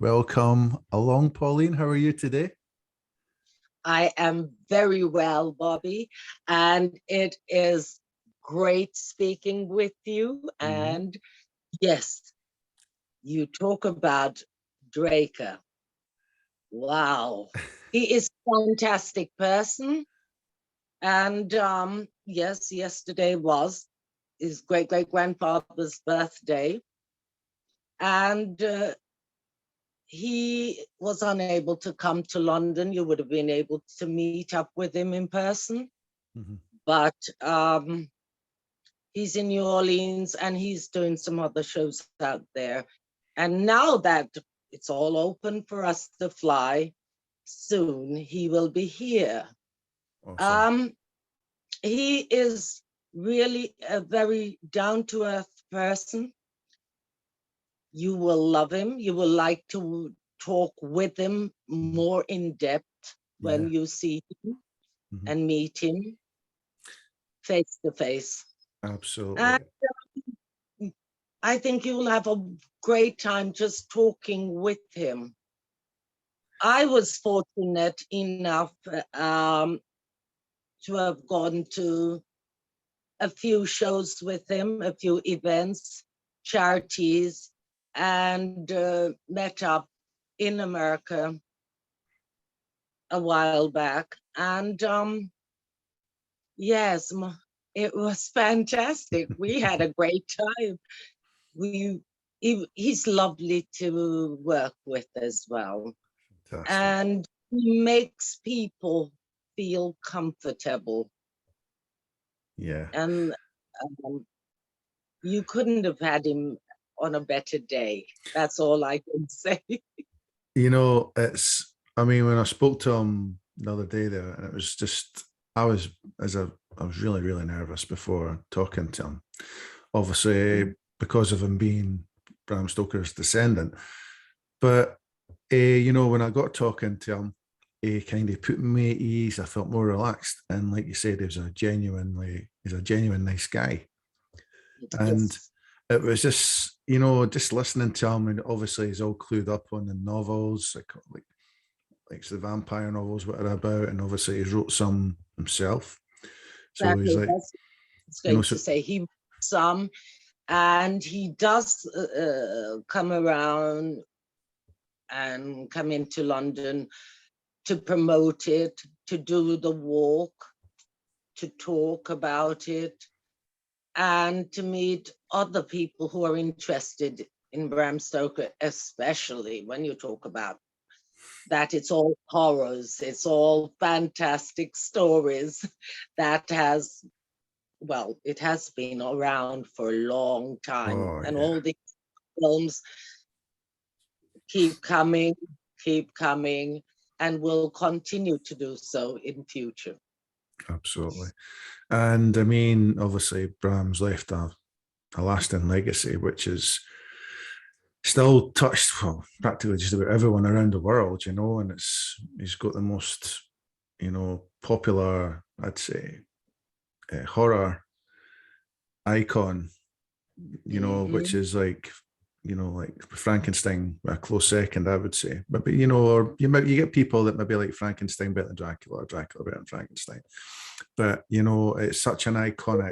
Welcome along, Pauline. How are you today? I am very well, Bobby, and it is great speaking with you. And yes, you talk about Draker. Wow, he is a fantastic person. And yes, yesterday was his great-great-grandfather's birthday. And he was unable to come to London. You would have been able to meet up with him in person. Mhm. But he's in New Orleans and he's doing some other shows out there. And now that it's all open for us to fly, soon he will be here. Awesome. He is really a very down-to-earth person. You will love him. You will like to talk with him more in depth when Yeah. you see him Mhm. and meet him face to face. Absolutely. And I think you will have a great time just talking with him. I was fortunate enough to have gone to a few shows with him, a few events, charities, and met up in America a while back. And yes, it was fantastic. We had a great time. He's lovely to work with as well. Fantastic. And he makes people feel comfortable. Yeah. And um, you couldn't have had him on a better day. That's all I can say. I mean, when I spoke to him the other day there, and it was just, I was really, really nervous before talking to him. Obviously, because of him being Bram Stoker's descendant. But, when I got talking to him, he kind of put me at ease. I felt more relaxed. And like you said, he's a genuine nice guy. And Yes. it was just, just listening to him, and obviously he's all clued up on the novels, like the vampire novels, what they're about, and obviously he's wrote some himself. So he's Exactly. like, That's going to so say he some, and he does come around and come into London to promote it, to do the walk, to talk about it, and to meet other people who are interested in Bram Stoker, especially when you talk about that it's all horrors, it's all fantastic stories that it has been around for a long time. oh And yeah, all the films keep coming, and will continue to do so in future. absolutely. And I mean, obviously Bram's left a lasting legacy, which is still touched, well, practically just about everyone around the world, and he's got the most, popular, I'd say, horror icon, which Mhm. is like, like Frankenstein, a close second, I would say. But or you get people that maybe like Frankenstein better than Dracula, or Dracula better than Frankenstein. But it's such an iconic.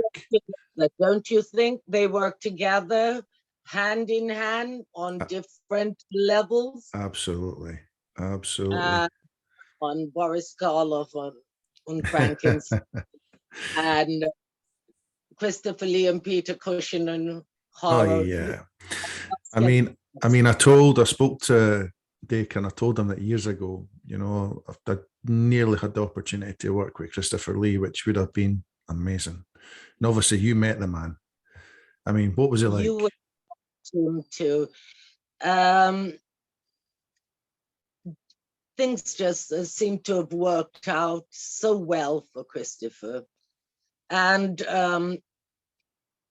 But don't you think they work together hand in hand on uh, different levels? Absolutely, absolutely. On Boris Karloff, on Frankenstein, and Christopher Lee and Peter Cushing and Oh horror. yeah. I spoke to Dick, and I told him that years ago, I nearly had the opportunity to work with Christopher Lee, which would have been amazing. And obviously you met the man. I mean, what was it You like? were to um, things just seem to have worked out so well for Christopher. And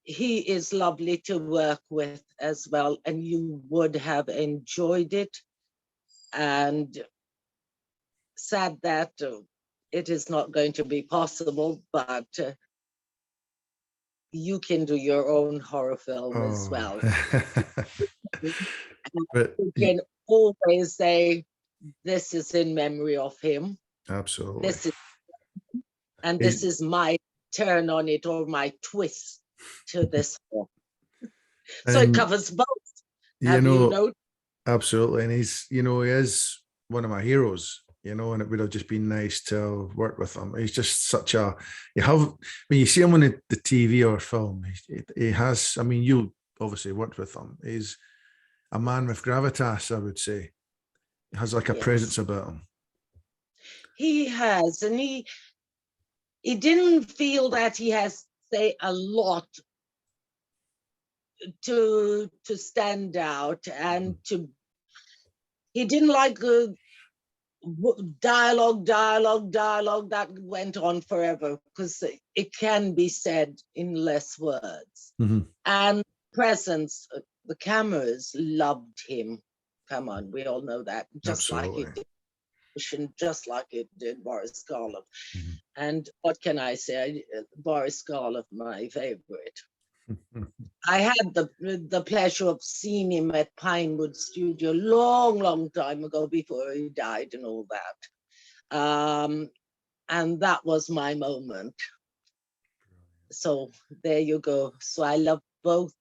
he is lovely to work with as well, and you would have enjoyed it. And sad that it is not going to be possible, but you can do your own horror film as Oh, well. but You can always say, this is in memory of him. Absolutely. This is, and He's- this is my turn on it, or my twist to this one. So it and covers both. you Have you know, noticed? absolutely. And he's, you know, he is one of my heroes, you know, and it would have just been nice to work with him. He's just such a, you have, when you see him on the TV or film, he has, I mean, you obviously worked with him. He's a man with gravitas, I would say. He has like a Yes. presence about him. He has, and he didn't feel that he has to say a lot to stand out, and to, he didn't like dialogue that went on forever, because it can be said in less words. Mm-hmm. And presence, the cameras loved him. Come on, we all know that. Just Absolutely. like it did, just like it did Boris Karloff. Mm-hmm. And what can I say? Boris Karloff, my favorite. I had the pleasure of seeing him at Pinewood Studio long time ago, before he died and all that. And that was my moment. So there you go. So I love both.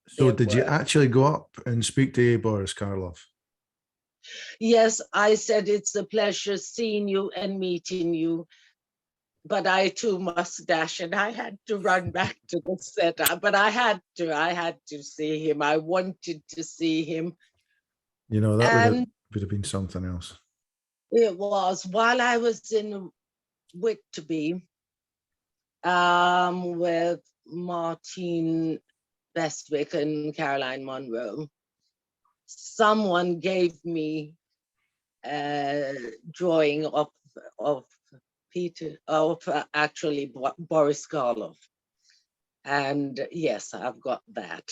So did you actually go up and speak to Boris Karloff? Yes, I said, it's a pleasure seeing you and meeting you, but I too must dash, and I had to run back to the set. But I had to see him. I wanted to see him. You know, that And would have been something else. it was while I was in Whitby, with Martine Bestwick and Caroline Monroe. Someone gave me a drawing of Peter, of actually Boris Karloff. And yes, I've got that.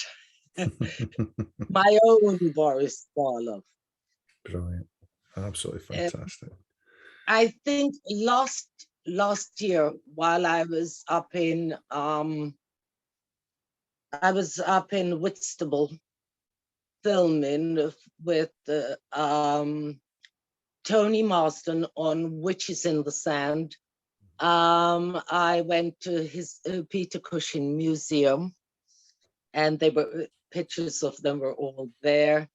My own Boris Karloff. Brilliant. Absolutely fantastic. I think last year, while I was up in Whitstable filming with Tony Marsden on Witches in the Sand. I went to his Peter Cushing Museum, and pictures of them were all there.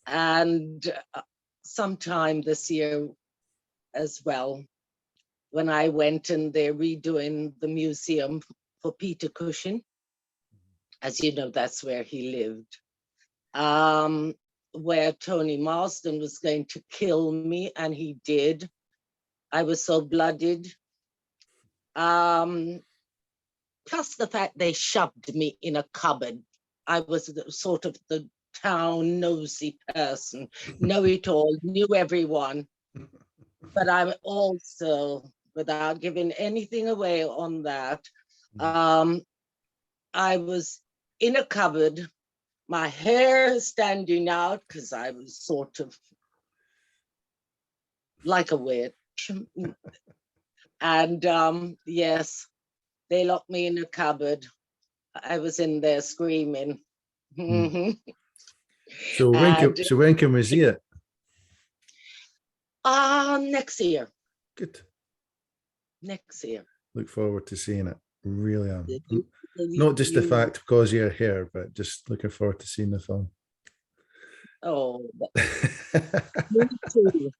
And sometime this year as well, when I went, and they're redoing the museum for Peter Cushing. As you know, that's where he lived. Where Tony Marsden was going to kill me, and he did. I was so blooded. Plus the fact they shoved me in a cupboard. I was sort of the town nosy person, know it all, knew everyone. But I'm also, without giving anything away on that, I was in a cupboard, my hair standing out, because I was sort of like a witch. And yes, they locked me in a cupboard. I was in there screaming. So when can we see it? Next year. Good. Next year. Look forward to seeing it. Really am. Not just the fact because you're here, but just looking forward to seeing the film. Oh, me too.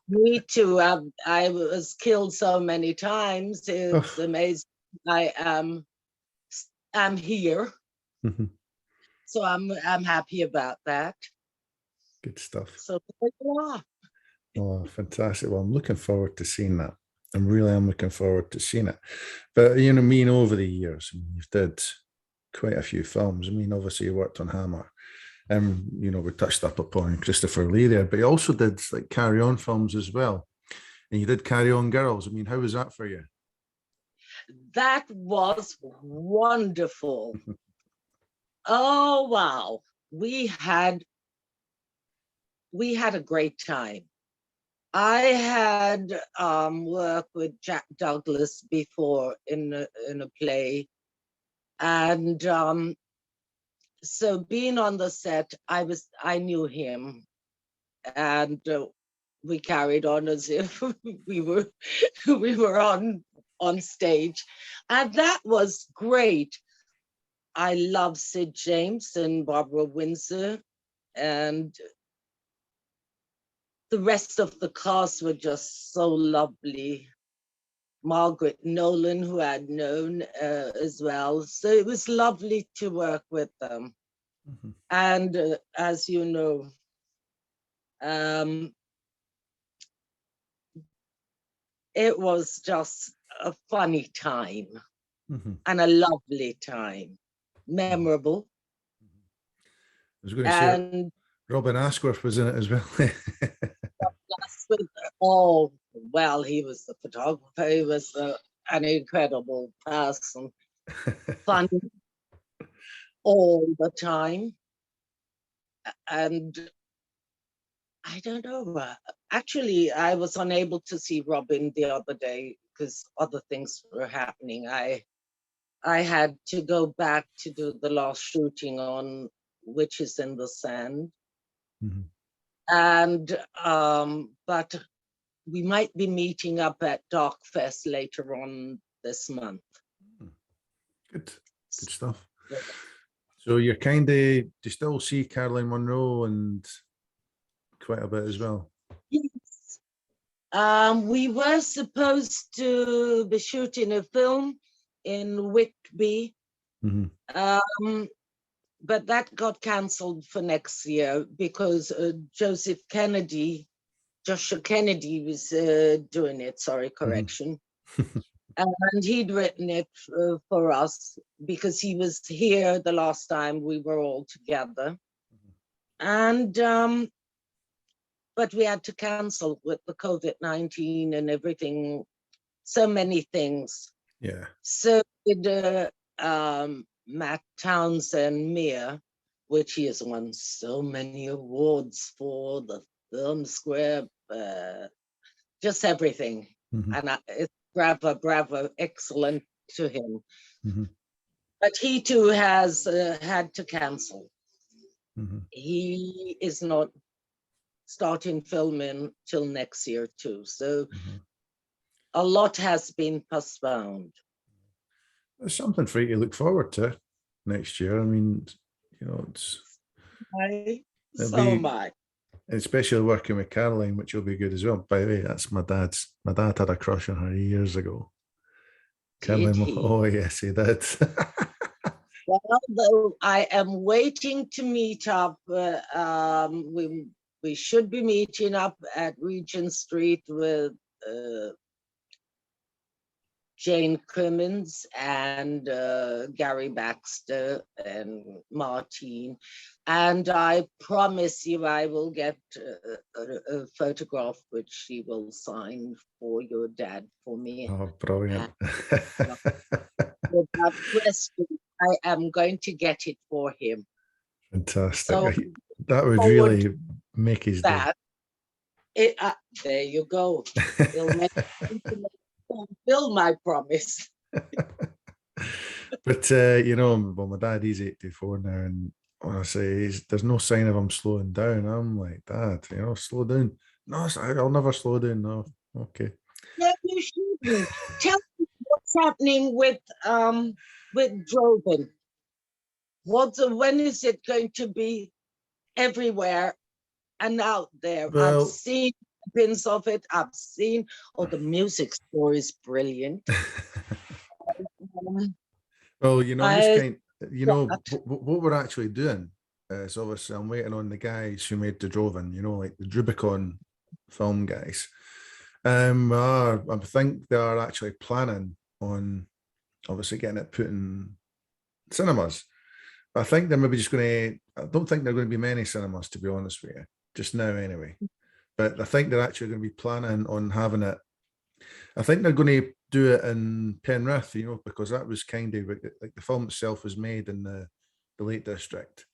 Me too. I was killed so many times. It's amazing. I'm here. So I'm happy about that. Good stuff. So there you are. Oh, fantastic. Well, I'm looking forward to seeing that. I really am looking forward to seeing it. But, you know, I mean, over the years, I mean, you've did quite a few films. I mean, obviously you worked on Hammer. You know, we touched up upon Christopher Lee there, but you also did like Carry On films as well. And you did Carry On Girls. I mean, how was that for you? That was wonderful. Oh, wow. We had a great time. I had worked with Jack Douglas before in a play. And so being on the set, I knew him. and we carried on as if we were on stage, and that was great. I love Sid James and Barbara Windsor, and the rest of the cast were just so lovely. Margaret Nolan, who I'd known as well. So it was lovely to work with them. Mm-hmm. And as you know, it was just a funny time, mm-hmm. and a lovely time, memorable. I was going to say, Robin Ashworth was in it as well. Oh, well, he was the photographer. He was an incredible person, funny all the time. And I don't know. Actually, I was unable to see Robin the other day because other things were happening. I had to go back to do the last shooting on Witches in the Sand. Mm-hmm. And but we might be meeting up at Dark Fest later on this month. Good stuff. Yeah. So you're kind of, do you still see Caroline Munro and quite a bit as well? Yes. We were supposed to be shooting a film in Whitby, mm-hmm. But that got cancelled for next year because Joshua Kennedy was doing it. Sorry, correction. Mm-hmm. And he'd written it for us because he was here the last time we were all together. Mm-hmm. And but we had to cancel with the COVID-19 and everything, so many things. Yeah. So did Matt Townsend Mere, which he has won so many awards for, the film script, just everything. Mm-hmm. And it's bravo, excellent to him. Mm-hmm. But he too has had to cancel. Mm-hmm. He is not starting filming till next year too. So mm-hmm. a lot has been postponed. There's something for you to look forward to next year. I mean, you know, so much. Especially working with Caroline, which will be good as well. By the way, that's my dad had a crush on her years ago. Caroline, oh yes, he did. Well, though I am waiting to meet up. We should be meeting up at Regent Street with Jane Crimmins and Gary Baxter and Martine. And I promise you I will get a photograph which she will sign for your dad for me. Oh, brilliant. Without question, I am going to get it for him. Fantastic. So, that would really make his day. There you go. It'll make fulfill my promise. But you know, well, my dad, he's 84 now, and honestly, there's no sign of him slowing down. I'm like, Dad, you know, slow down. No, I'll never slow down. No, okay. No, you shouldn't. Tell me what's happening with Droven. When is it going to be everywhere and out there? Well, I've seen bits of it. I've seen. Oh, the music score is brilliant. Well, you know, what we're actually doing is obviously I'm waiting on the guys who made the Droven, you know, like the Rubicon film guys. I think they are actually planning on obviously getting it put in cinemas. But I think they're maybe just going to, I don't think there are going to be many cinemas, to be honest with you, just now anyway. But I think they're actually going to be planning on having it. I think they're going to do it in Penrith, you know, because that was kind of like the film itself was made in the Lake District.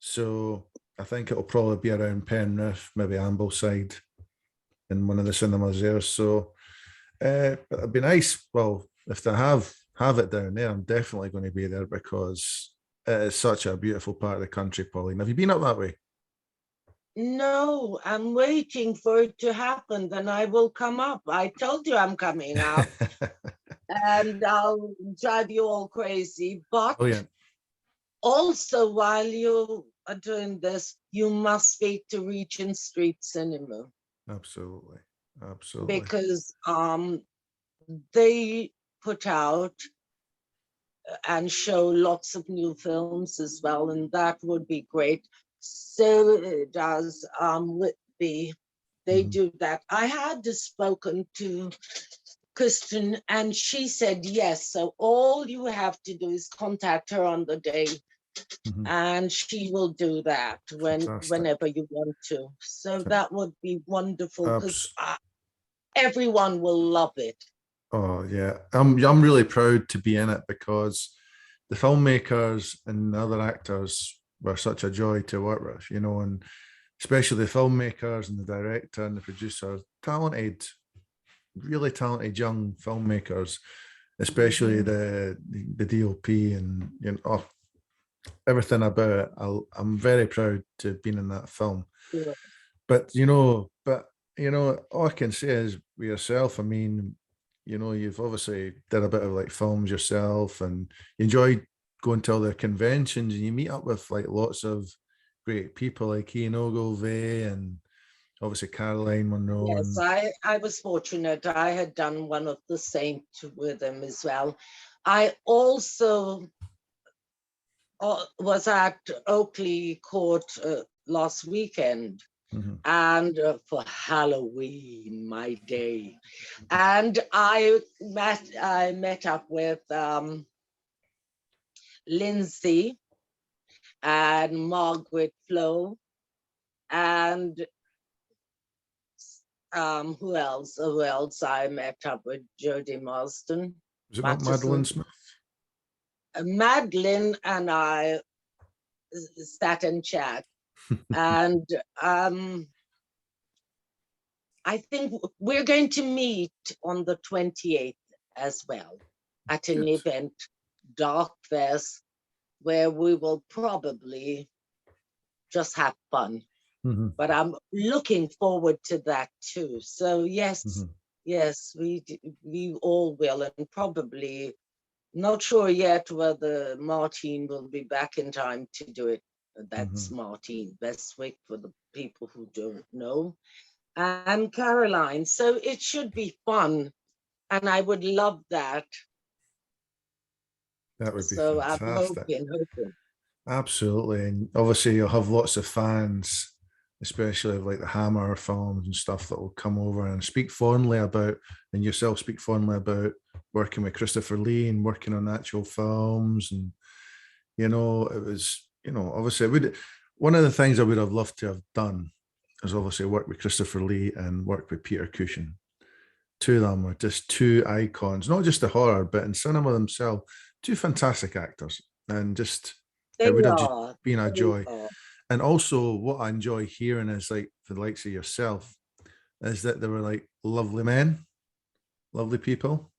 So I think it'll probably be around Penrith, maybe Ambleside, in one of the cinemas there. So it'd be nice. Well, if they have it down there, I'm definitely going to be there because it is such a beautiful part of the country, Pauline. Have you been up that way? No, I'm waiting for it to happen, then I will come up. I told you I'm coming up and I'll drive you all crazy. But Brilliant. also, while you are doing this, you must speak to Regent Street Cinema Absolutely. Absolutely. because they put out and show lots of new films as well, and that would be great. So does Whitby. They do that. I had spoken to Kristen and she said yes. So all you have to do is contact her on the day and she will do that Fantastic. whenever you want to. So that would be wonderful because Abs- everyone will love it. Oh yeah, I'm really proud to be in it because the filmmakers and the other actors were such a joy to work with, you know, and especially the filmmakers and the director and the producer, talented, really talented young filmmakers, especially the DOP and you know everything about it. I'm very proud to have been in that film. Yeah. But all I can say is with yourself. I mean, you've obviously did a bit of like films yourself, and you enjoy going to all the conventions, and you meet up with like lots of great people like Ian Ogilvy and obviously Caroline Monroe. Yes, And I was fortunate. I had done one of the Saint with them as well. I also was at Oakley Court last weekend and for Halloween, my day. And I met up with Lindsay and Margaret Flo and who else? Who else? I met up with Jodie Marston. was it not Madeline Matheson. Smith? Madeline and I sat and chat. And I think we're going to meet on the 28th as well at an Good. event, Dark Fest, where we will probably just have fun. But I'm looking forward to that too. So yes, yes, we all will, and probably not sure yet whether Martine will be back in time to do it. That's Martine Bestwick for the people who don't know, and Caroline. So it should be fun, and I would love that. That would be So I'm fantastic. hoping. Absolutely. And obviously you'll have lots of fans, especially of like the Hammer films and stuff that will come over and speak fondly about, and yourself speak fondly about working with Christopher Lee and working on actual films. And, it was, obviously one of the things I would have loved to have done is obviously work with Christopher Lee and work with Peter Cushing. Two of them were just two icons, not just the horror, but in cinema themselves, two fantastic actors. And just, They it would have just are. been a They joy. are. And also, what I enjoy hearing is like for the likes of yourself, is that they were like lovely men, lovely people.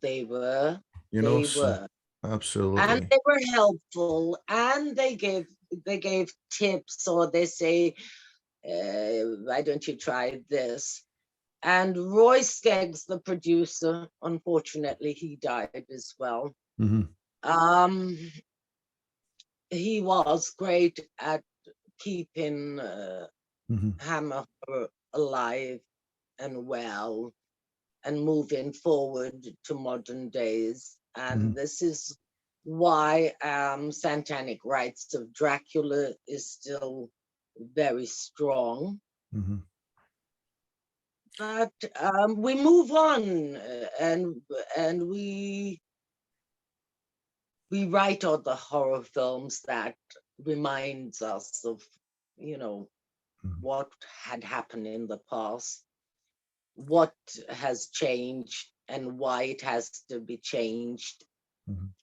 They were. You know, They so were. And absolutely. they were helpful, and they gave tips, or they say, why don't you try this? And Roy Skeggs, the producer, unfortunately, he died as well. Um, he was great at keeping Hammer alive and well and moving forward to modern days. And this is why Satanic Rites of Dracula is still very strong. But we move on, and we write all the horror films that reminds us of, what had happened in the past, what has changed, and why it has to be changed.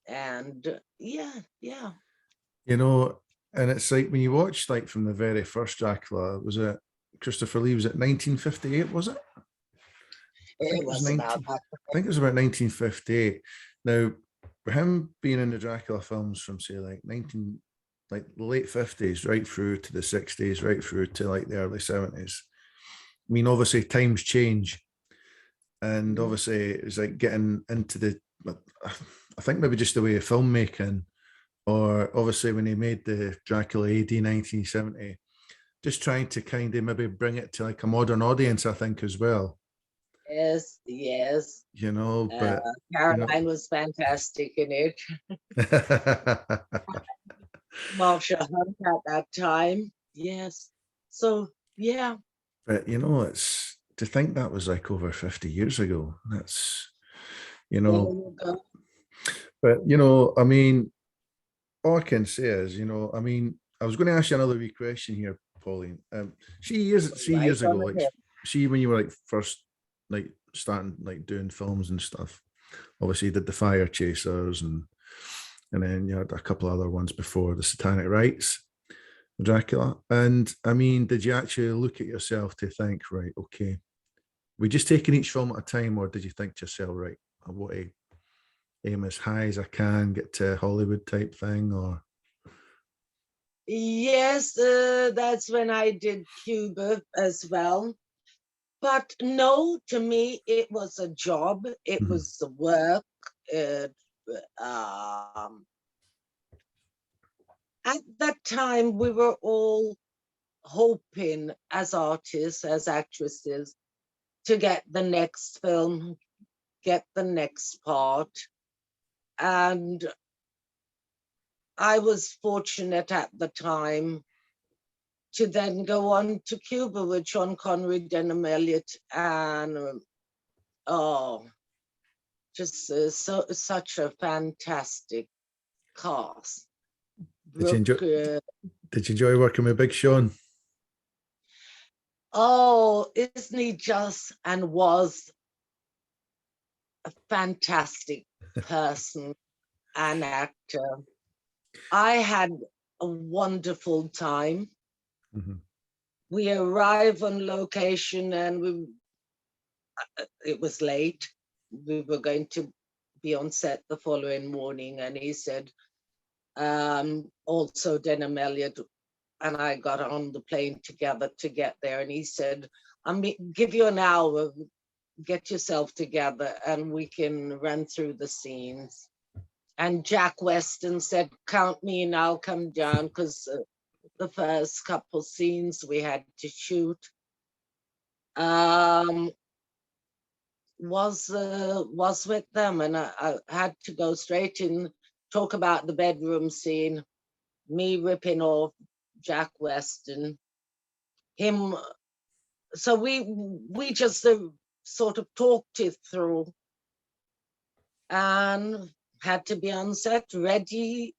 And yeah. And it's like when you watch like from the very first Dracula, was it Christopher Lee? Was it 1958? Was it? I think It it was was about 19. that. I think it was about 1958. Now, for him being in the Dracula films from say like 19 like the late 50s, right through to the 60s, right through to like the early 70s. I mean, obviously times change, and Mhm. obviously it was like getting into the, I think maybe just the way of filmmaking, or obviously when he made the Dracula AD 1970, just trying to kind of maybe bring it to like a modern audience, I think, as well. Yes, yes. You know, Uh, but you know, Caroline was fantastic in it. Marsha Hunt at that time. Yes. So, yeah, but you know, it's to think that was like over 50 years ago. That's, you there know, you go. but you know, I mean, all I can say is, you know, I mean, I was going to ask you another wee question here, Pauline. See Right years on ago, like, ahead. see when you were like first, like starting, like doing films and stuff. Obviously, you did the Fire Chasers, and then you had a couple other ones before the Satanic Rites, Dracula. And I mean, did you actually look at yourself to think, right, okay, we just taking each film at a time, or did you think to yourself, right, I want to aim as high as I can, get to Hollywood type thing, or Yes, that's when I did Cuba as well. But no, to me, it was a job. It Mhm. was the work. It, um, at that time, we were all hoping as artists, as actresses, to get the next film, get the next part. And I was fortunate at the time to then go on to Cuba with Sean Connery, Denham Elliott, and oh, just such a fantastic cast. did you enjoy? Brooke, Did you enjoy working with Big Sean? oh, isn't he just and was a fantastic person and actor. I had a wonderful time. Mhm. We arrived on location and it was late. We were going to be on set the following morning, and he said, also Denham Elliott and I got on the plane together to get there, and he said, "I'm give you an hour, get yourself together, and we can run through the scenes." And Jack Weston said, "Count me and I'll come down," because the first couple scenes we had to shoot um, was with them, and I had to go straight in, talk about the bedroom scene, me ripping off Jack Weston, him. So we just sort of talked it through and had to be on set ready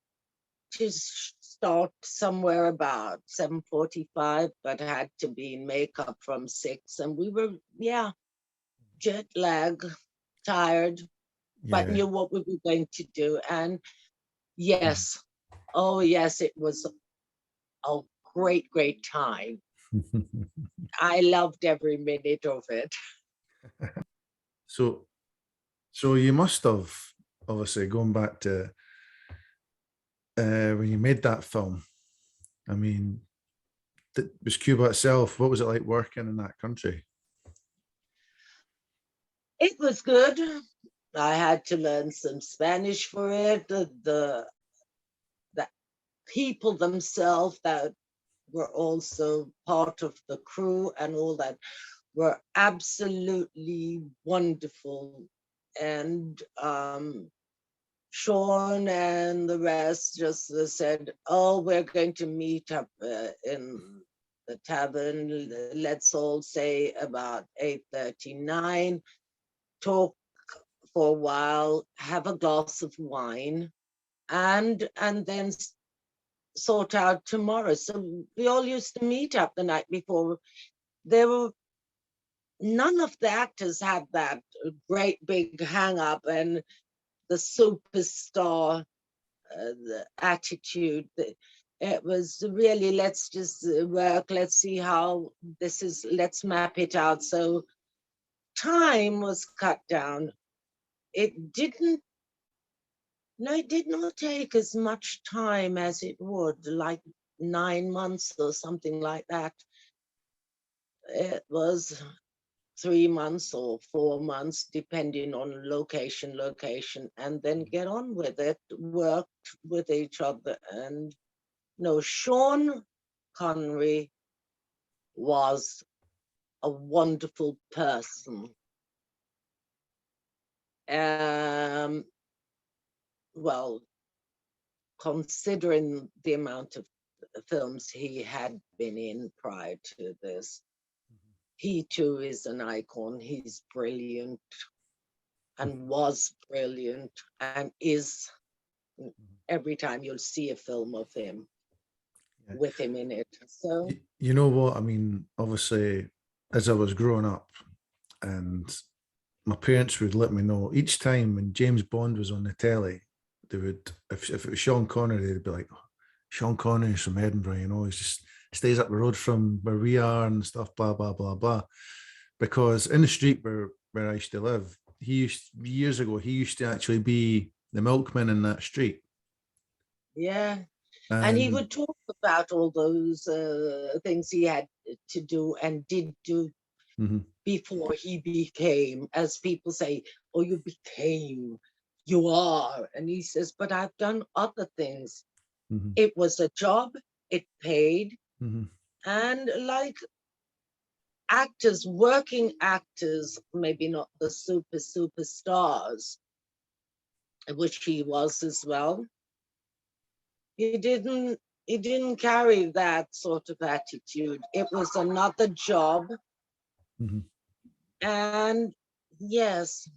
to start somewhere about 7:45, but had to be in makeup from 6. And we were, yeah, jet lag, tired, but Yeah. knew what we were going to do. And yes, oh yes, it was a great, great time. I loved every minute of it. So, so you must have obviously going back to when you made that film. I mean, was Cuba itself? What was it like working in that country? It was good. I had to learn some Spanish for it. The people themselves that were also part of the crew and all that were absolutely wonderful. And Sean and the rest just said, "Oh, we're going to meet up in the tavern. Let's all say about 8:39. Talk for a while, have a glass of wine, and then sort out tomorrow." So we all used to meet up the night before. There were none of the actors had that great big hang up and the superstar the attitude. It was really, let's just work, let's see how this is, let's map it out. So time was cut down. It didn't No, it did not take as much time as it would, like 9 months or something like that. It was 3 months or 4 months, depending on location, and then get on with it, worked with each other. And no, Sean Connery was a wonderful person. Well, considering the amount of films he had been in prior to this, he too is an icon. He's brilliant and was brilliant and is. Every time you'll see a film of him Yeah. with him in it. So You know what? I mean, obviously, as I was growing up, and my parents would let me know each time when James Bond was on the telly, they would, if it was Sean Connery, they'd be like, "Oh, Sean Connery's from Edinburgh, you know, he's just stays up the road from where we are and stuff, blah, blah, blah, blah." Because in the street where I used to live, years ago, he used to actually be the milkman in that street. yeah, and he And would talk about all those things he had to do and did do mhm, before he became, as people say, "Oh, you became, you are," and he says, "But I've done other things. mhm, It was a job, it paid, mhm. and like actors, working actors, maybe not the superstars, which he was as well. He didn't carry that sort of attitude. It was another job, Mhm. and yes,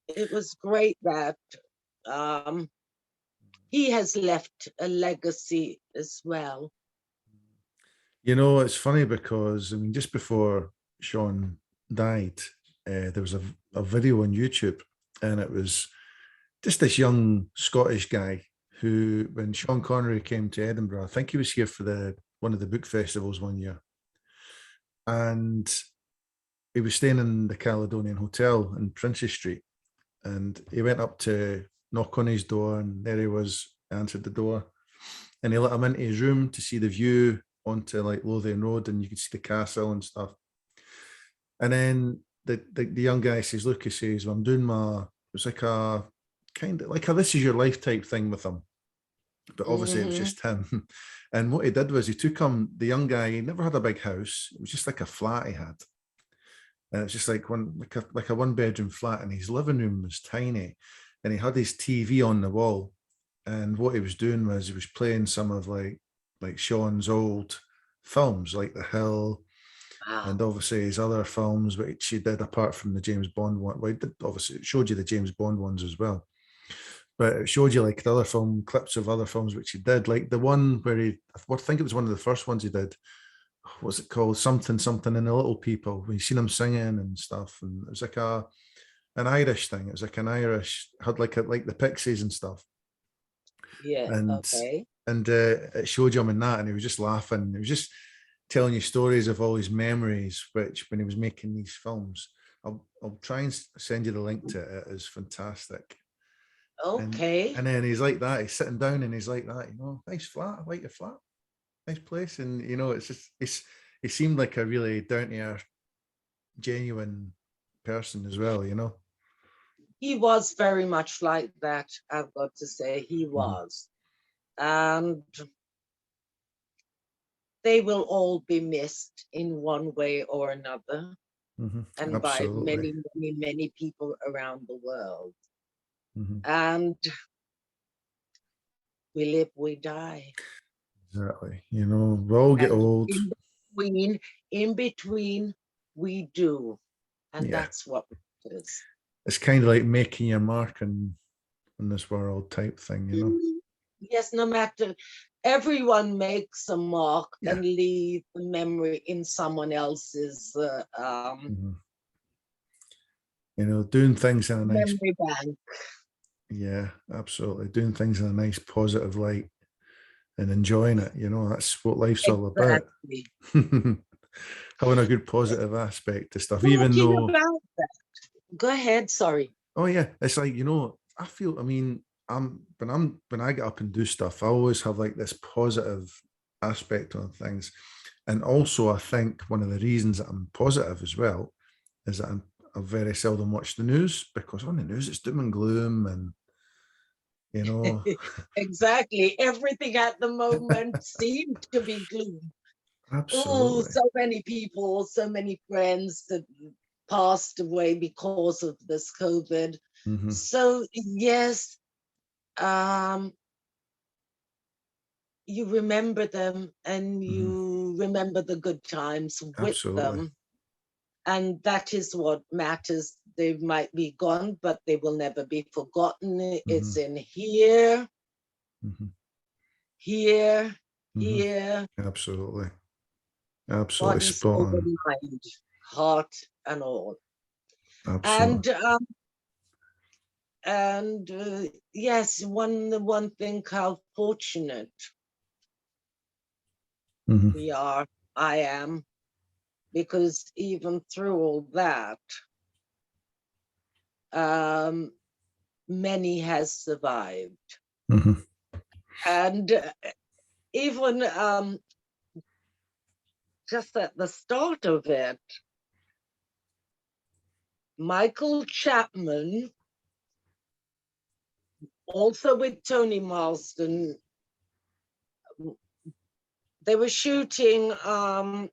it was great that um, he has left a legacy as well. You know, it's funny because I mean, just before Sean died, there was a video on YouTube, and it was just this young Scottish guy who, when Sean Connery came to Edinburgh, I think he was here for the one of the book festivals one year, and he was staying in the Caledonian Hotel in Princes Street, and he went up to knock on his door, and there he was, answered the door, and he let him into his room to see the view onto like Lothian Road, and you could see the castle and stuff. And then the young guy says, "Look," he says, "Well, I'm doing my." It was like a kind of like a "This Is Your Life" type thing with him, but obviously it was Hmm. just him. And what he did was he took him. The young guy, he never had a big house. It was just like a flat he had, and it's just like like a 1 bedroom flat, and his living room was tiny, and he had his TV on the wall, and what he was doing was he was playing some of like Sean's old films, like The Hill, and Wow. obviously his other films, which he did apart from the James Bond one. Well, he did, obviously it showed you the James Bond ones as well, but it showed you like the other film clips of other films which he did, like the one where I think it was one of the first ones he did. What's it called? Something something in the Little People. When you seen him singing and stuff, and it was like an Irish thing. It was like an Irish had like the Pixies and stuff, Yeah. and Okay. it showed you him in that, and he was just laughing. He was just telling you stories of all his memories, which when he was making these films. I'll try and send you the link to it. It is fantastic. And Okay. and then he's like that. He's sitting down and he's like that. You know, nice flat. I like your flat. Nice place. And you know, it's just he seemed like a really down to earth, genuine person as well. You know. He was very much like that. I've got to say, he Mm-hmm. was, and they will all be missed in one way or another, Mm-hmm. and by Absolutely. many, many, many people around the world. Mm-hmm. And we live, we die. Exactly. You know, we all get And old. between, in between, we do. And Yeah. that's what it is. It's kind of like making your mark in this world type thing, you know? Yes, no matter, everyone makes a mark Yeah. and leave a memory in someone else's Mm-hmm. You know, doing things in a nice, memory bank. yeah, absolutely. Doing things in a nice positive light and enjoying it, you know, that's what life's all about. Exactly. Having a good positive aspect to stuff, even Talking though, about that. Go ahead, sorry. oh yeah, it's like, you know, I feel, I mean, when I get up and do stuff, I always have like this positive aspect on things. And also I think one of the reasons that I'm positive as well is that I very seldom watch the news, because on the news it's doom and gloom, and you know. Exactly. Everything at the moment seemed to be gloom. Oh, Absolutely. so many people, so many friends that passed away because of this COVID. Hmm. So yes, um, you remember them and Hmm. you remember the good times with Absolutely. them. And that is what matters. They might be gone, but they will never be forgotten. Hmm. It's in here, Hmm. here, Hmm. here, Absolutely. Absolutely body, spot soul, on. and mind, heart, and all. Absolutely. And yes, one thing, how fortunate Hmm. we are, I am, because even through all that, um, many has survived. Hmm. And even just at the start of it, Michael Chapman, also with Tony Marston, they were shooting a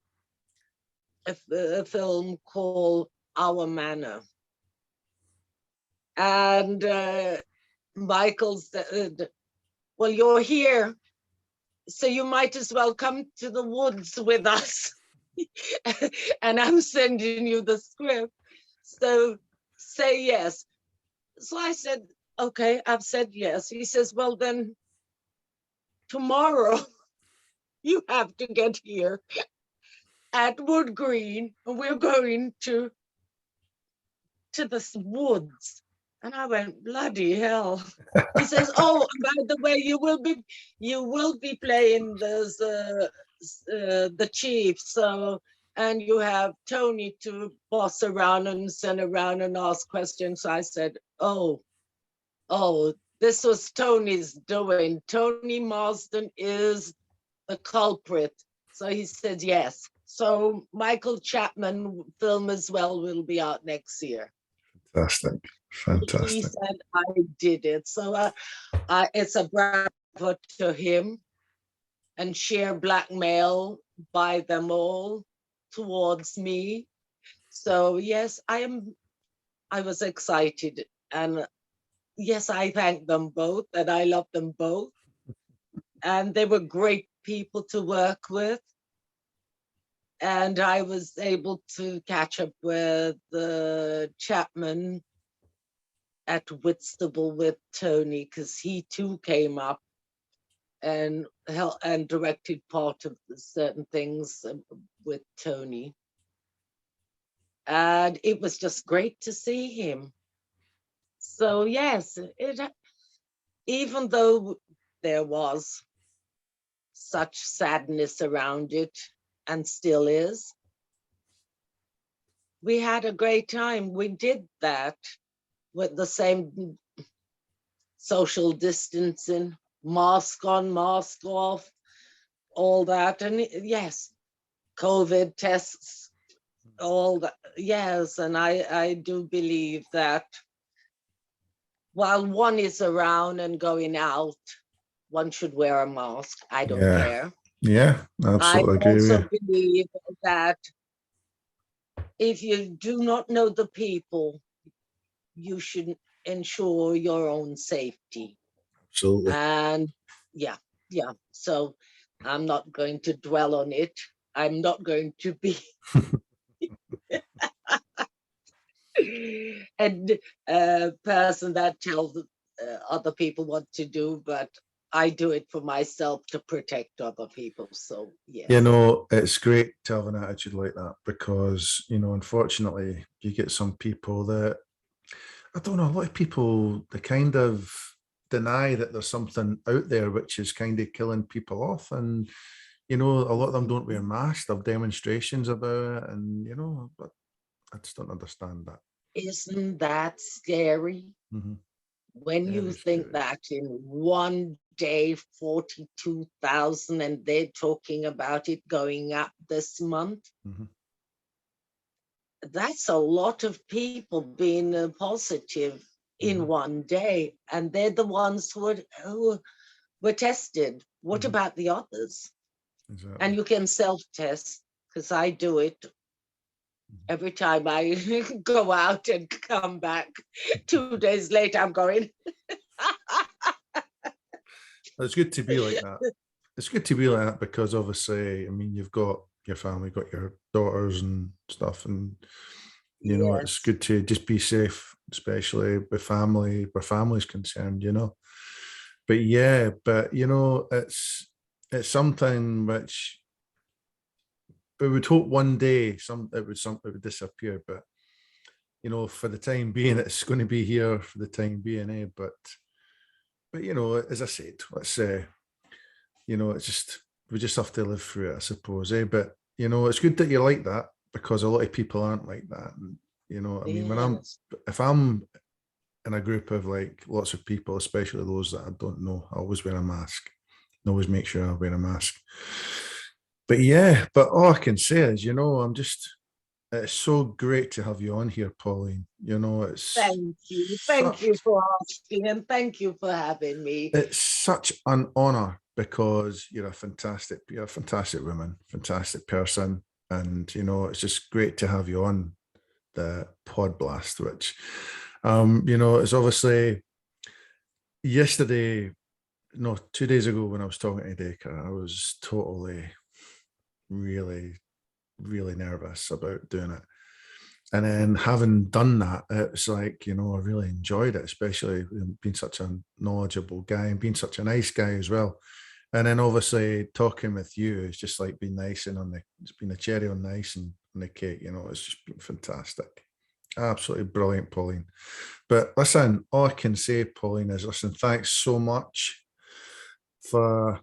film called Our Manor. And Michael said, well, you're here, so you might as well come to the woods with us. And I'm sending you the script. So say yes. So I said, okay, I've said yes. He says, well, then tomorrow you have to get here at Wood Green, and we're going to the woods. And I went, bloody hell. He says, oh, by the way, you will be playing the chief. So, and you have Tony to boss around and send around and ask questions. So I said, oh, this was Tony's doing. Tony Marsden is the culprit. So he said, yes. So Michael Chapman film as well will be out next year. Fantastic. He Fantastic. said I did it. So it's a bravo to him, and sheer blackmail by them all towards me. So yes, I was excited, and yes, I thank them both, and I love them both, and they were great people to work with. And I was able to catch up with Chapman at Whitstable with Tony, because he too came up and directed part of certain things with Tony. And it was just great to see him. So yes, even though there was such sadness around it, and still is, we had a great time. We did that with the same social distancing, mask on, mask off, all that. And yes, COVID tests, all that. Yes, and I do believe that while one is around and going out, one should wear a mask. I don't Yeah. care. Yeah. I Absolutely agree with also you. believe that if you do not know the people, you should ensure your own safety. Absolutely. And yeah, yeah. So I'm not going to dwell on it. I'm not going to be a person that tells other people what to do, but I do it for myself to protect other people. So You yes. know, it's great to have an attitude like that, because, you know, unfortunately, you get some people that, I don't know, a lot of people, they kind of deny that there's something out there which is kind of killing people off. And, you know, a lot of them don't wear masks, they have demonstrations about it. And, you know, but I just don't understand that. Isn't that scary? Hmm. When you very think scary. that in one day, 42,000, and they're talking about it going up this month, Mhm. that's a lot of people being positive in Mhm. one day. And they're the ones who were tested. What Mhm. about the others? Exactly. And you can self-test, because I do it every time I go out and come back. 2 days later, I'm going, It's good to be like that. It's good to be like that because obviously, I mean, you've got your family, got your daughters and stuff, and you know, it's yes, good to just be safe, especially with family, where family's concerned, you know. But yeah, but you know, it's something which we would hope one day some it would disappear, but you know, for the time being, it's going to be here for the time being, eh? But you know, as I said, let's you know, it's just we just have to live through it, I suppose, eh? But you know, it's good that you're like that because a lot of people aren't like that. And you know, I mean, yes, if I'm in a group of like lots of people, especially those that I don't know, I always wear a mask. I always make sure I wear a mask. But yeah, but all I can say is, you know, it's so great to have you on here, Pauline. You know, thank you. Thank such you for asking, and thank you for having me. it's such an honor because you're a fantastic woman, fantastic person, and you know it's just great to have you on the pod blast. Which, you know, it's obviously yesterday, no, 2 days ago when I was talking to Dacre, I was totally, really, really nervous about doing it. And then having done that, it's like, you know, I really enjoyed it, especially being such a knowledgeable guy and being such a nice guy as well. And then obviously talking with you is just like being nice and it's been a cherry on the ice and on the cake, you know, it's just been fantastic. Absolutely brilliant, Pauline. But listen, all I can say, Pauline, is listen, thanks so much for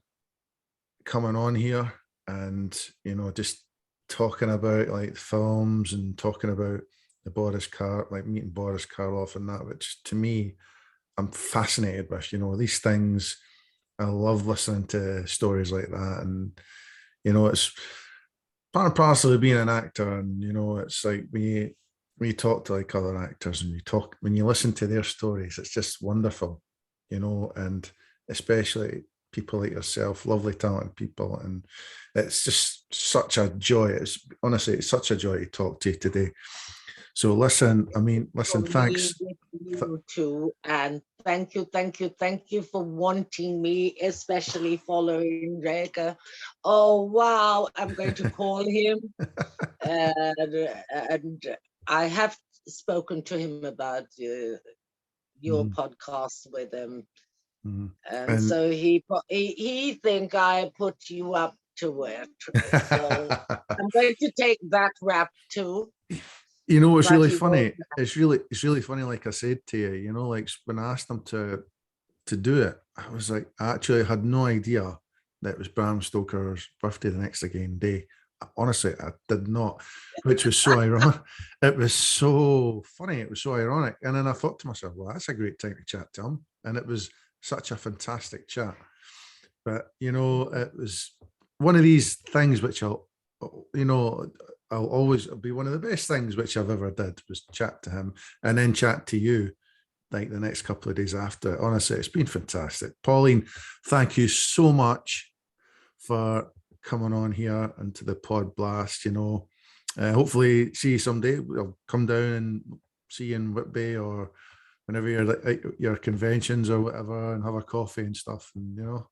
coming on here and, you know, just talking about like films and talking about like meeting Boris Karloff and that, which to me, I'm fascinated with, you know, these things. I love listening to stories like that. And, you know, it's part and parcel of being an actor. And, you know, it's like when you talk to like other actors and when you listen to their stories, it's just wonderful, you know, and especially people like yourself, lovely, talented people. And it's just such a joy. It's honestly, it's such a joy to talk to you today. So listen, I mean, For listen, me, thanks. with you too, and thank you, thank you, thank you for wanting me, especially following Rega. Oh wow, I'm going to call him, and I have spoken to him about your Mhm, podcast with him. mhm. And And so he think I put you up to it. So I'm going to take that rap too, you know, it's but really he won't. funny. It's really funny. Like I said to you, you know, like when I asked him to do it, I was like, I actually had no idea that it was Bram Stoker's birthday the next again day. Honestly, I did not, which was so ironic. It was so funny. It was so ironic. And then I thought to myself, well, that's a great time to chat to him. And it was such a fantastic chat. But, you know, it was one of these things which you know, I'll always it'll be one of the best things which I've ever did was chat to him and then chat to you like the next couple of days after. Honestly, it's been fantastic. Pauline, thank you so much for coming on here into the pod blast. You know, hopefully see you someday. We'll come down and see you in Whitby or whenever you're at your conventions or whatever, and have a coffee and stuff. And you know,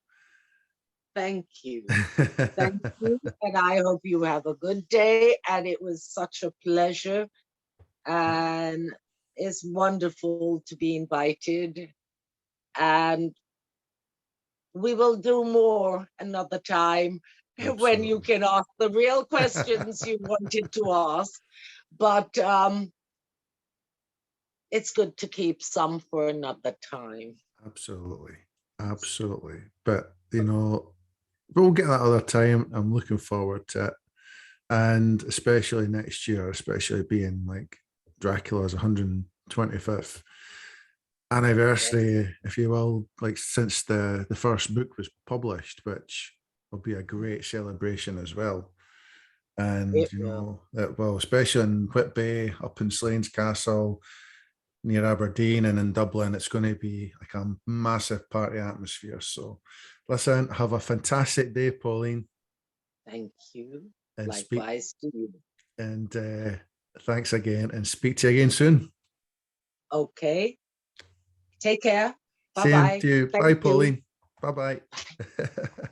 Thank you. Thank you. And I hope you have a good day. And it was such a pleasure. And it's wonderful to be invited. And we will do more another time when you absolutely, can ask the real questions you wanted to ask. But it's good to keep some for another time. absolutely, absolutely. But you know, we'll get that other time. I'm looking forward to it. And especially next year, especially being like Dracula's 125th. anniversary, if you will, like since the first book was published, which will be a great celebration as well. And It will. well, especially in Whitby, up in Slains Castle, near Aberdeen, and in Dublin, it's going to be like a massive party atmosphere. So, listen, have a fantastic day, Pauline, Thank you. and speak Likewise to you. and thanks again, and speak to you again soon. Okay. Take care. Same Bye-bye. to you. Bye, Thank you. Pauline. Bye bye.